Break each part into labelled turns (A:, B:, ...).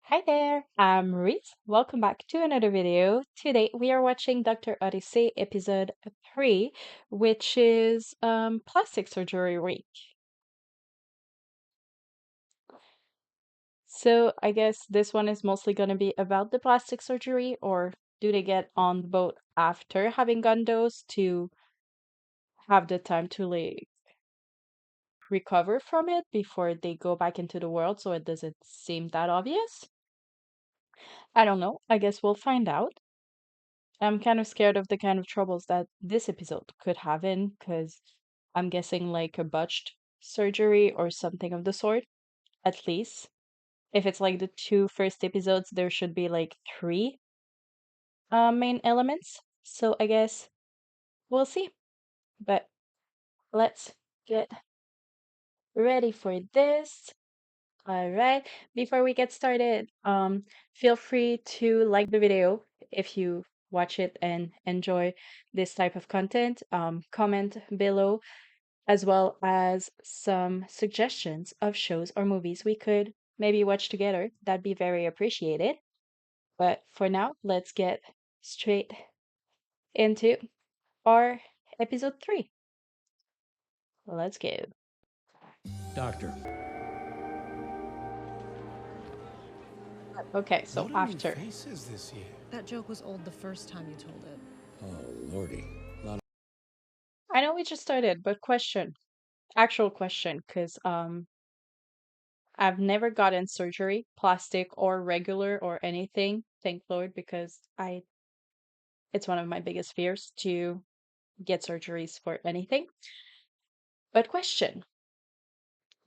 A: Hi there, I'm Reese. Welcome back to another video. Today we are watching Dr. Odyssey episode 3, which is plastic surgery week. So I guess this one is mostly going to be about the plastic surgery, or do they get on the boat after having gotten those to have the time to like recover from it before they go back into the world so it doesn't seem that obvious? I don't know. I guess we'll find out. I'm kind of scared of the kind of troubles that this episode could have in, because I'm guessing like a botched surgery or something of the sort, at least. If it's like the two first episodes, there should be like three main elements. So I guess we'll see. But let's get ready for this. All right. Before we get started, feel free to like the video if you watch it and enjoy this type of content. Comment below as well as some suggestions of shows or movies we could maybe watch together. That'd be very appreciated. But for now, let's get straight into our episode 3. Let's go.
B: Doctor,
A: Okay,
C: A
A: so
C: lot of new
A: after.
C: faces this year.
D: That joke was old the first time you told it.
B: oh lordy,
A: I know we just started, but question, actual question, because I've never gotten surgery, plastic or regular or anything, thank Lord, because I it's one of my biggest fears to get surgeries for anything. But question,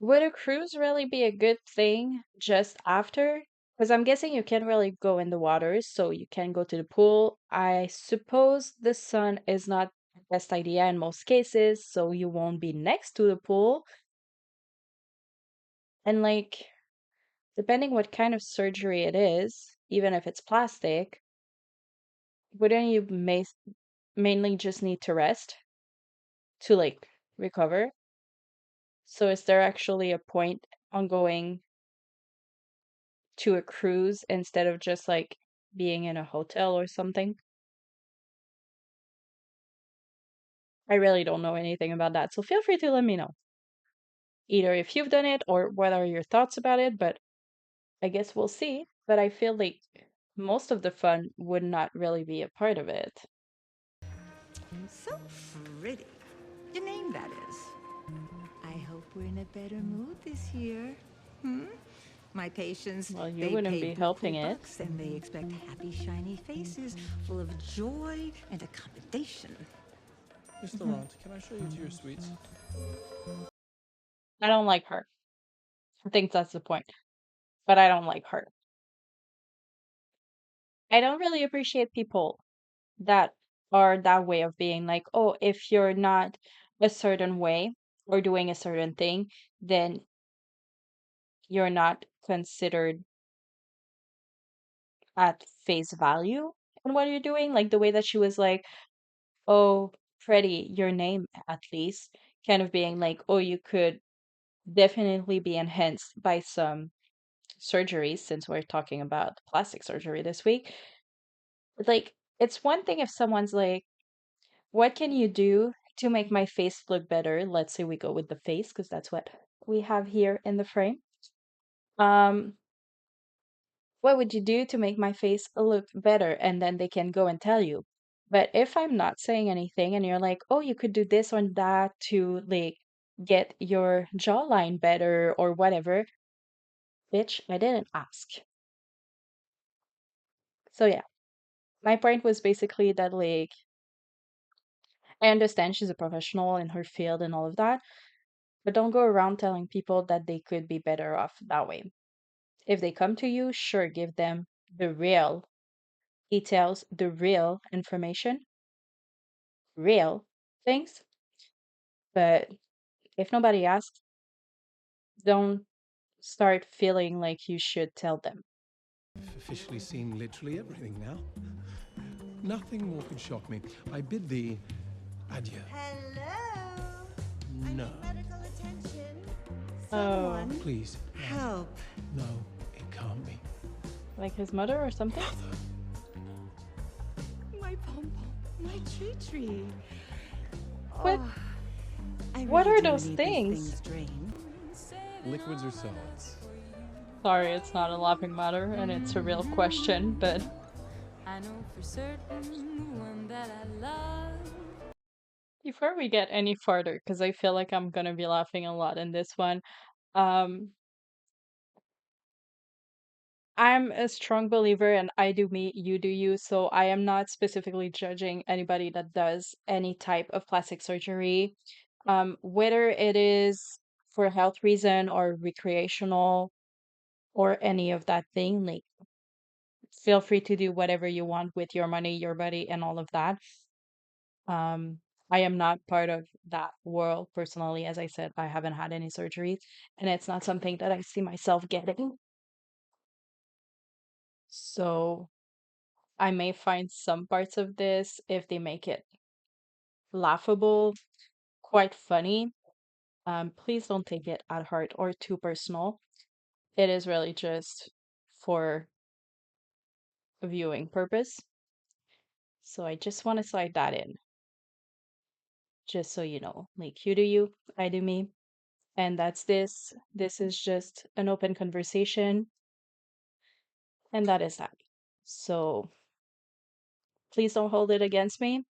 A: would a cruise really be a good thing just after? Because I'm guessing you can't really go in the waters, so you can go to the pool. I suppose the sun is not the best idea in most cases, so you won't be next to the pool. And like, depending what kind of surgery it is, even if it's plastic, wouldn't you mainly just need to rest to like recover? So is there actually a point on going to a cruise instead of just like being in a hotel or something? I really don't know anything about that, so feel free to let me know. Either if you've done it or what are your thoughts about it, but I guess we'll see. But I feel like most of the fun would not really be a part of it.
E: So pretty. Your name, that is. I hope we're in a better mood this year. Hmm? My patients,
A: Well, you
E: they
A: wouldn't
E: pay
A: be
E: buku
A: helping it.
E: bucks and they expect happy, shiny faces full of joy and accommodation.
C: Mr. Laurent, can I show you to your suites?
A: I don't like her. I think that's the point. But I don't like her. I don't really appreciate people that are that way of being like, oh, if you're not a certain way or doing a certain thing, then you're not considered at face value in what you're doing. Like the way that she was like, oh, Freddie, your name at least, kind of being like, oh, you could definitely be enhanced by some surgeries since we're talking about plastic surgery this week. But like, it's one thing if someone's like, what can you do to make my face look better? Let's say we go with the face because that's what we have here in the frame. Um, what would you do to make my face look better? And then they can go and tell you. But if I'm not saying anything and you're like, oh, you could do this or that to like get your jawline better or whatever, bitch, I didn't ask. So yeah, my point was basically that like I understand she's a professional in her field and all of that, but don't go around telling people that they could be better off that way. If they come to you, sure, give them the real details, the real information, real things. But if nobody asks, don't start feeling like you should tell them.
C: I've officially seen literally everything now. Nothing more could shock me. I bid thee adieu.
E: Hello? I
C: No.
E: need medical attention.
A: Oh,
E: Someone
C: Please.
E: help.
C: No, it can't be.
A: Like his mother or something?
E: My pom pom, my tree tree.
A: What?
E: Oh, I
A: What
E: really
A: are
E: do
A: those
E: need these
A: things?
E: things drained.
C: Liquids or solids?
A: Sorry, it's not a laughing matter, and it's a real question, but
F: I know for certain the one that I love.
A: before we get any farther, because I feel like I'm gonna be laughing a lot in this one, um, I'm a strong believer and I do me, you do you. So I am not specifically judging anybody that does any type of plastic surgery, whether it is for health reason or recreational or any of that thing. Like, feel free to do whatever you want with your money, your body, and all of that. Um, I am not part of that world personally. As I said, I haven't had any surgeries, and it's not something that I see myself getting. So I may find some parts of this, if they make it laughable, quite funny. Please don't take it at heart or too personal. It is really just for a viewing purpose. So I just want to slide that in, just so you know. Like, you do you, I do me. And that's this. This is just an open conversation, and that is that. So please don't hold it against me.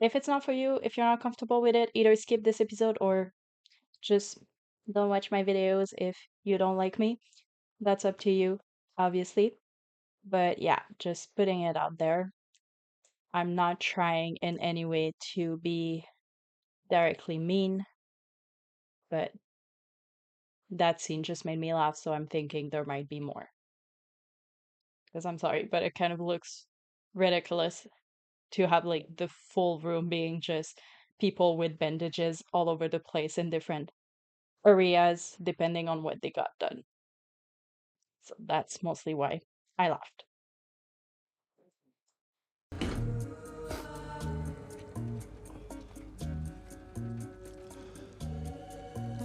A: If it's not for you, if you're not comfortable with it, either skip this episode or just don't watch my videos if you don't like me. That's up to you, obviously. But yeah, just putting it out there. I'm not trying in any way to be directly mean, but that scene just made me laugh, so I'm thinking there might be more. Because I'm sorry, but it kind of looks ridiculous to have like the full room being just people with bandages all over the place in different areas, depending on what they got done. So that's mostly why I laughed.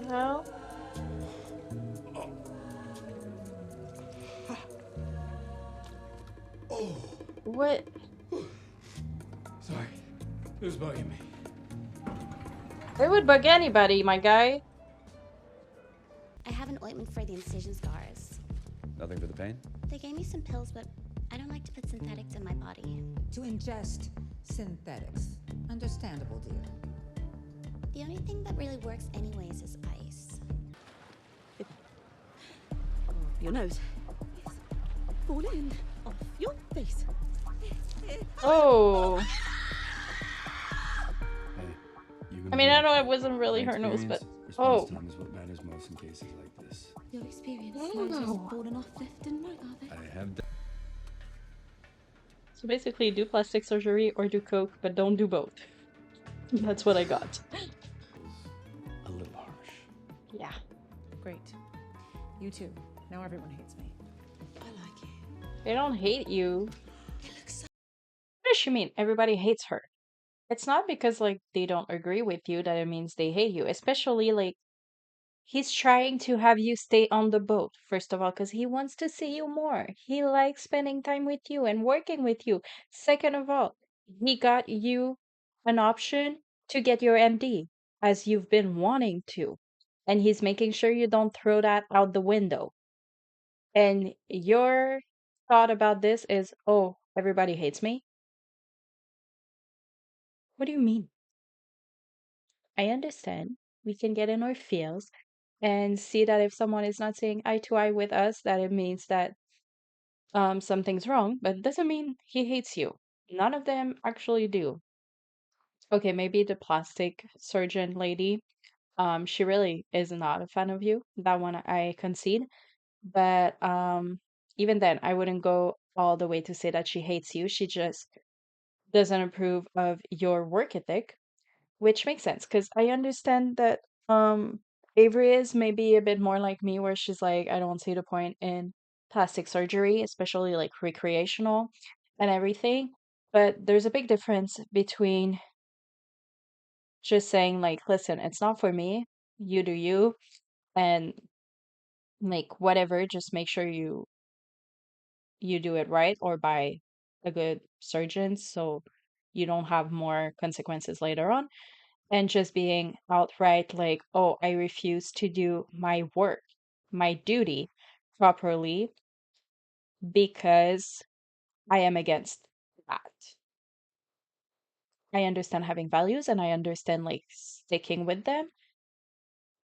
A: Well, what?
C: Sorry. It was bugging me.
A: It would bug anybody, my guy.
G: I have an ointment for the incision scars.
B: Nothing for the pain?
G: They gave me some pills, but I don't like to put synthetics in my body.
H: To ingest synthetics. Understandable, dear.
G: The only thing that really works anyways is ice.
I: Your nose. Fall in off your face.
A: Oh.
B: Hey, you're gonna
A: I mean,
B: be
A: I know
B: okay.
A: it wasn't really
B: My
A: her nose, but
B: experience,
A: oh.
B: response time is what matters most in cases like this.
I: Your experience.
A: Oh.
I: Mine's just falling off left and right, are they?
B: I have done
A: So basically, do plastic surgery or do coke, but don't do both. That's what I got.
B: a little harsh.
A: Yeah.
D: Great. You too. Now everyone hates me.
I: I like it.
A: They don't hate you.
I: It looks so.
A: What does she mean? Everybody hates her. It's not because like they don't agree with you that it means they hate you. Especially like he's trying to have you stay on the boat, first of all, because he wants to see you more. He likes spending time with you and working with you. Second of all, he got you an option to get your MD, as you've been wanting to. And he's making sure you don't throw that out the window. And your thought about this is, oh, everybody hates me? What do you mean? I understand. We can get in our feels and see that if someone is not seeing eye to eye with us, that it means that something's wrong, but it doesn't mean he hates you. None of them actually do. Okay, maybe the plastic surgeon lady, she really is not a fan of you. That one I concede. But even then, I wouldn't go all the way to say that she hates you. She just doesn't approve of your work ethic, which makes sense because I understand that Avery is maybe a bit more like me, where she's like, I don't see the point in plastic surgery, especially like recreational and everything. But there's a big difference between just saying, like, listen, it's not for me, you do you, and like whatever, just make sure you you do it right or by a good surgeon so you don't have more consequences later on, and just being outright like, oh, I refuse to do my work, my duty properly because I am against that. I understand having values and I understand like sticking with them,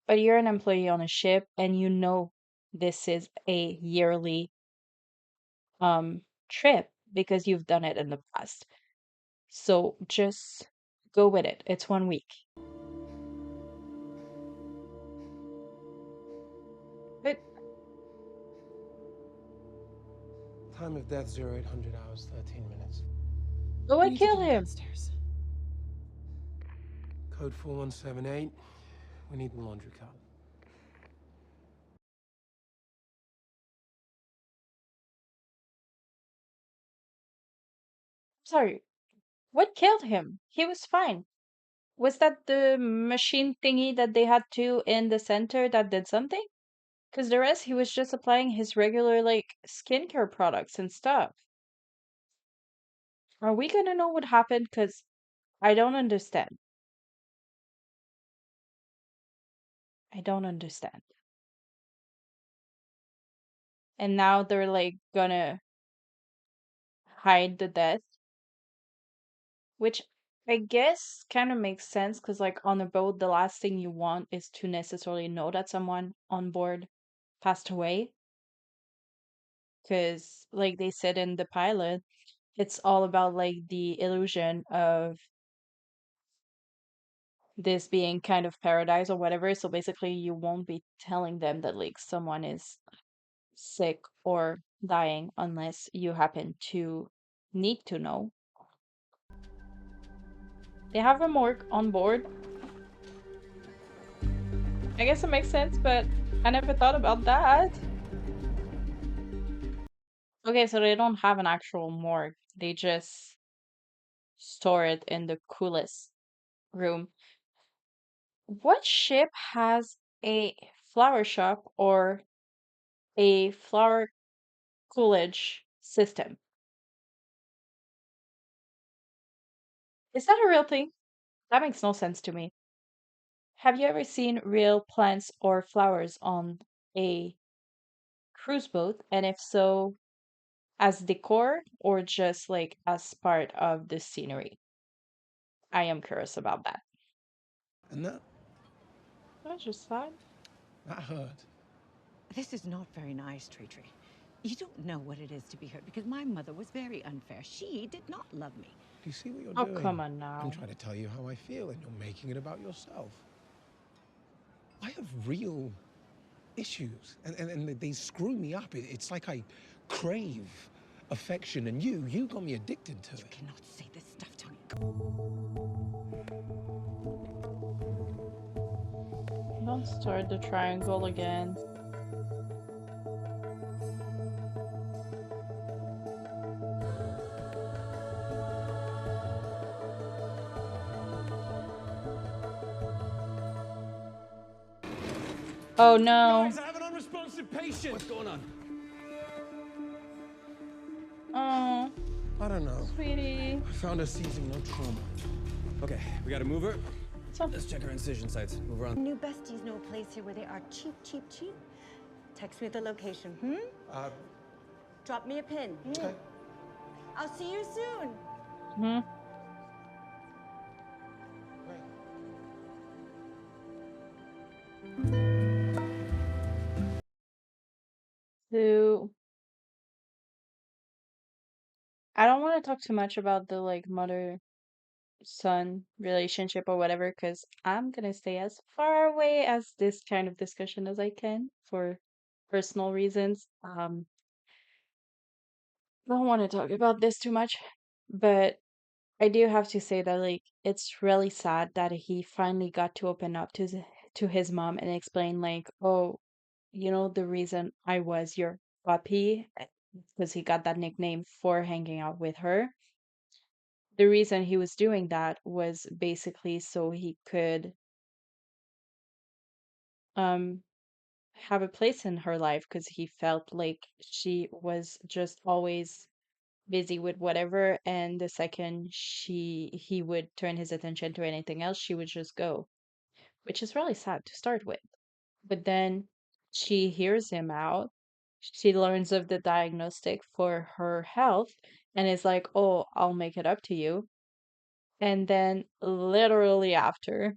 A: but you're an employee on a ship and you know this is a yearly trip because you've done it in the past. So just go with it. It's 1 week. But
C: Time of death 0800 hours 13 minutes.
A: go
D: What are
A: and
D: you two
A: kill
D: doing
A: him.
D: downstairs?
C: Code 4178. We need the laundry cart.
A: Sorry, what killed him? He was fine. Was that the machine thingy that they had to in the center that did something? Because the rest, he was just applying his regular, like, skincare products and stuff. Are we gonna know what happened? Because I don't understand. I don't understand. And now they're, like, gonna hide the death, which I guess kind of makes sense because, like, on a boat, the last thing you want is to necessarily know that someone on board passed away. Because, like they said in the pilot, it's all about, like, the illusion of this being kind of paradise or whatever. So basically, you won't be telling them that, like, someone is sick or dying unless you happen to need to know. They have a morgue on board. I guess it makes sense, but I never thought about that. Okay, so they don't have an actual morgue. They just store it in the coolest room. What ship has a flower shop or a flower coolidge system? Is that a real thing? That makes no sense to me. Have you ever seen real plants or flowers on a cruise boat? And if so, as decor or just like as part of the scenery? I am curious about that.
C: And
A: That's just fine.
C: that hurt.
E: This is not very nice, Tree. You don't know what it is to be hurt because my mother was very unfair. She did not love me.
C: Do you see what you're
A: Oh,
C: doing?
A: come on
C: I'm
A: now.
C: trying to tell you how I feel, and you're making it about yourself. I have real issues, and they screw me up. It's like I crave affection, and you got me addicted to
E: You
C: it.
E: cannot say this stuff to me.
A: Don't start the triangle again. Oh no.
C: Guys, I have an unresponsive patient.
B: What's going on?
A: Oh,
C: I don't know.
A: sweetie.
C: I found her seizing, no trauma.
B: Okay, we gotta move her.
A: So,
B: Let's check her incision sites. Move her on.
J: New besties know a place here where they are cheap. Text me the location, Drop me a pin.
C: Okay.
J: I'll see you soon.
A: hmm. So, I don't want to talk too much about the like mother son relationship or whatever because I'm gonna stay as far away as this kind of discussion as I can for personal reasons. Don't want to talk about this too much, but I do have to say that like it's really sad that he finally got to open up to his mom and explain like, oh, the reason I was your puppy because he got that nickname for hanging out with her. The reason he was doing that was basically so he could um have a place in her life because he felt like she was just always busy with whatever, and the second he would turn his attention to anything else, she would just go, which is really sad to start with. But then she hears him out. She learns of the diagnostic for her health and is like, "Oh, I'll make it up to you." And then literally after,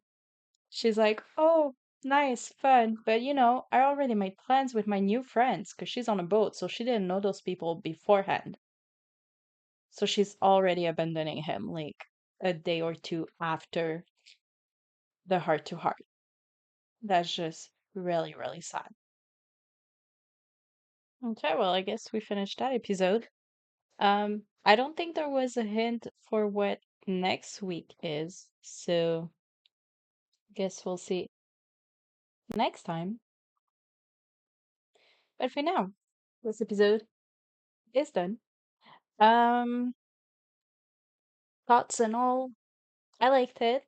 A: she's like, "Oh, nice, fun, but I already made plans with my new friends because she's on a boat, so she didn't know those people beforehand." So she's already abandoning him like a day or two after the heart to heart. That's just really, really sad. Okay, well, I guess we finished that episode. I don't think there was a hint for what next week is, so guess we'll see next time. But for now, this episode is done. Um, thoughts and all, I liked it.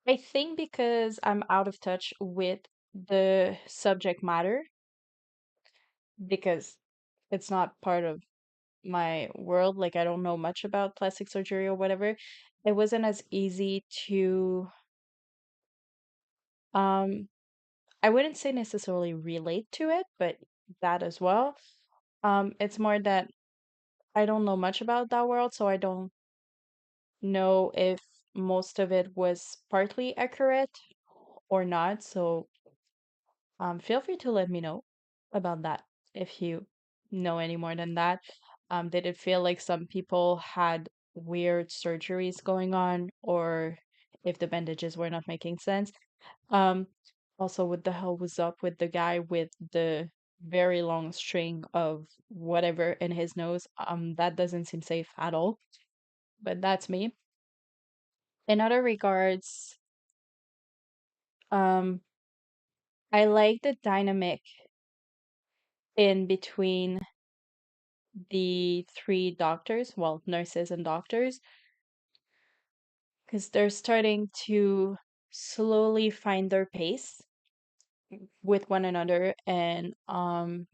A: I think because I'm out of touch with the subject matter, because it's not part of my world, like I don't know much about plastic surgery or whatever, it wasn't as easy to um I wouldn't say necessarily relate to it, but that as well. It's more that I don't know much about that world, so I don't know if most of it was partly accurate or not. So feel free to let me know about that if you know any more than that. Did it feel like some people had weird surgeries going on, or if the bandages were not making sense? Um, Also, what the hell was up with the guy with the very long string of whatever in his nose? That doesn't seem safe at all, but that's me. In other regards, um, I like the dynamic in between the three doctors, well, nurses and doctors, because they're starting to slowly find their pace with one another and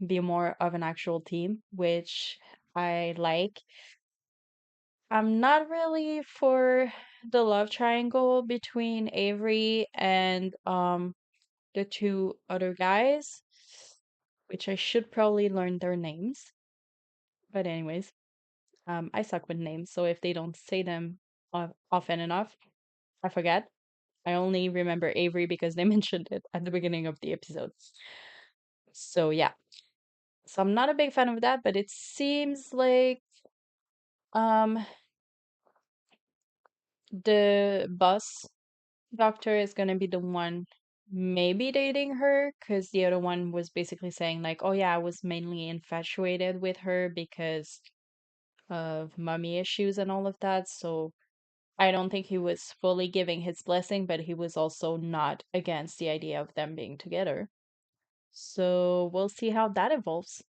A: be more of an actual team, which I like. I'm not really for the love triangle between Avery and the two other guys, which I should probably learn their names. But anyways, I suck with names, so if they don't say them often enough, I forget. I only remember Avery because they mentioned it at the beginning of the episode. So yeah. So I'm not a big fan of that, but it seems like um the bus doctor is gonna be the one maybe dating her, because the other one was basically saying like, "Oh yeah, I was mainly infatuated with her because of mommy issues and all of that." So I don't think he was fully giving his blessing, but he was also not against the idea of them being together. So we'll see how that evolves.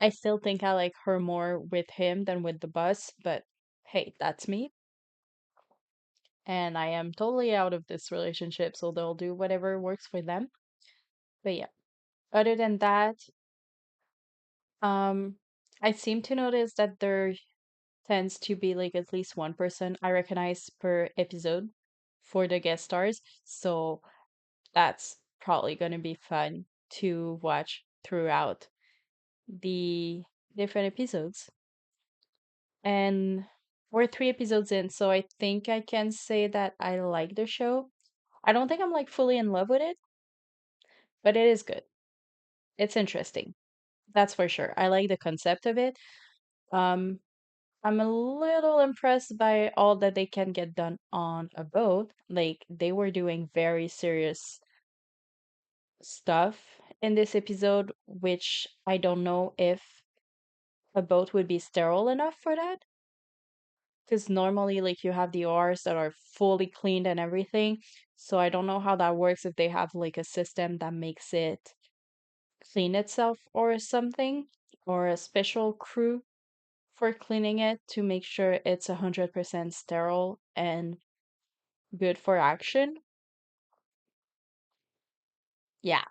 A: I still think I like her more with him than with the bus, but hey, that's me. And I am totally out of this relationship, so they'll do whatever works for them. But yeah, other than that, um, I seem to notice that there tends to be like at least one person I recognize per episode for the guest stars. So that's probably going to be fun to watch throughout the different episodes. And we're 3 episodes in, so I think I can say that I like the show. I don't think I'm like fully in love with it, but it is good. It's interesting. That's for sure. I like the concept of it. Um, I'm a little impressed by all that they can get done on a boat. Like they were doing very serious stuff in this episode, which I don't know if a boat would be sterile enough for that. Because normally, like, you have the oars that are fully cleaned and everything. So I don't know how that works if they have like a system that makes it clean itself or something, or a special crew for cleaning it to make sure it's 100% sterile and good for action. Yeah,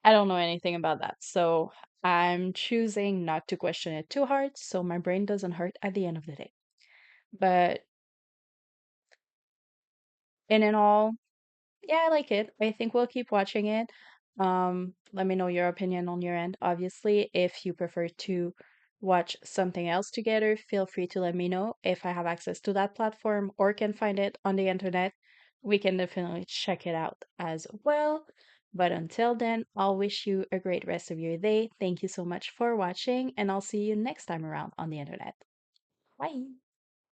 A: I don't know anything about that. So I'm choosing not to question it too hard so my brain doesn't hurt at the end of the day. But in all, yeah, I like it. I think we'll keep watching it. Let me know your opinion on your end. Obviously, if you prefer to watch something else together, feel free to let me know. If I have access to that platform or can find it on the internet, we can definitely check it out as well. But until then, I'll wish you a great rest of your day. Thank you so much for watching, and I'll see you next time around on the internet. Bye.